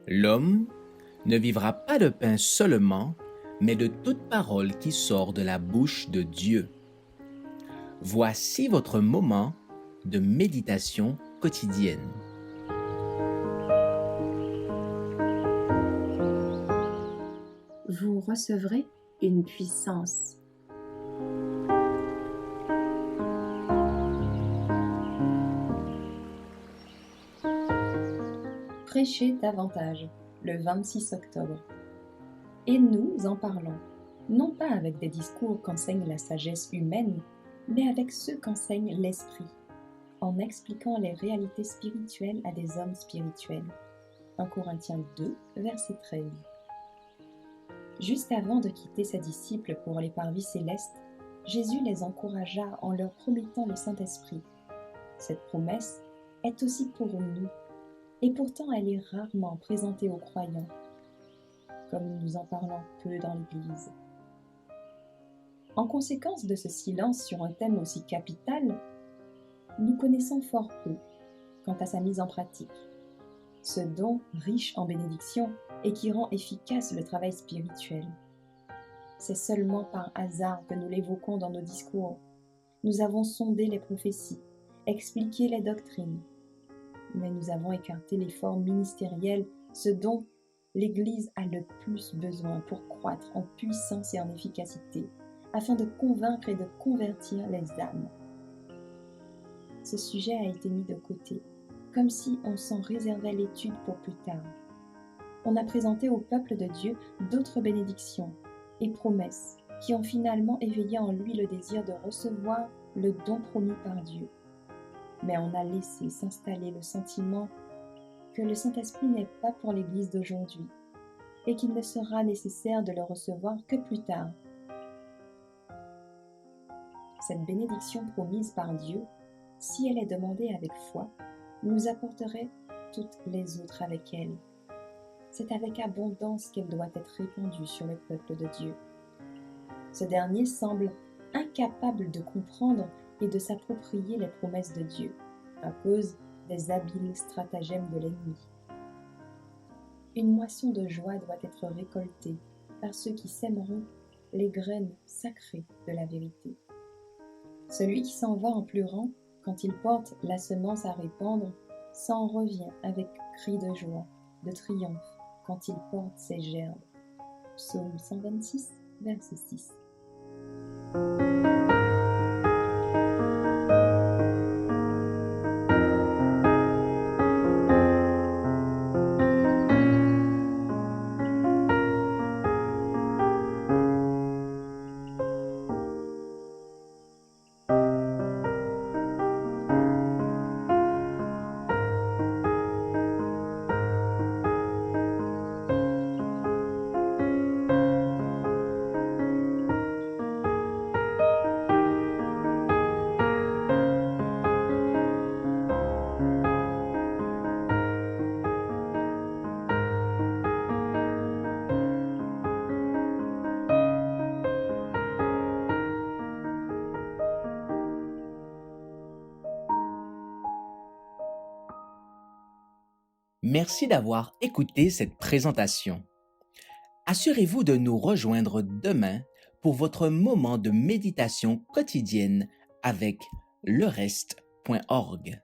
L'homme ne vivra pas de pain seulement, mais de toute parole qui sort de la bouche de Dieu. Voici votre moment de méditation quotidienne. Vous recevrez une puissance. Prêchez davantage, le 26 octobre. Et nous en parlons, non pas avec des discours qu'enseigne la sagesse humaine, mais avec ceux qu'enseigne l'Esprit, en expliquant les réalités spirituelles à des hommes spirituels. 1 Corinthiens 2, verset 13. Juste avant de quitter ses disciples pour les parvis célestes, Jésus les encouragea en leur promettant le Saint-Esprit. Cette promesse est aussi pour nous, et pourtant elle est rarement présentée aux croyants, comme nous en parlons peu dans l'Église. En conséquence de ce silence sur un thème aussi capital, nous connaissons fort peu quant à sa mise en pratique. Ce don riche en bénédictions et qui rend efficace le travail spirituel. C'est seulement par hasard que nous l'évoquons dans nos discours. Nous avons sondé les prophéties, expliqué les doctrines, mais nous avons écarté l'effort ministériel, ce dont l'Église a le plus besoin pour croître en puissance et en efficacité, afin de convaincre et de convertir les âmes. Ce sujet a été mis de côté, comme si on s'en réservait l'étude pour plus tard. On a présenté au peuple de Dieu d'autres bénédictions et promesses qui ont finalement éveillé en lui le désir de recevoir le don promis par Dieu. Mais on a laissé s'installer le sentiment que le Saint-Esprit n'est pas pour l'Église d'aujourd'hui et qu'il ne sera nécessaire de le recevoir que plus tard. Cette bénédiction promise par Dieu, si elle est demandée avec foi, nous apporterait toutes les autres avec elle. C'est avec abondance qu'elle doit être répandue sur le peuple de Dieu. Ce dernier semble incapable de comprendre et de s'approprier les promesses de Dieu, à cause des habiles stratagèmes de l'ennemi. Une moisson de joie doit être récoltée par ceux qui sèmeront les graines sacrées de la vérité. Celui qui s'en va en pleurant, quand il porte la semence à répandre, s'en revient avec cri de joie, de triomphe, quand il porte ses gerbes. Psaume 126, verset 6. Merci d'avoir écouté cette présentation. Assurez-vous de nous rejoindre demain pour votre moment de méditation quotidienne avec lereste.org.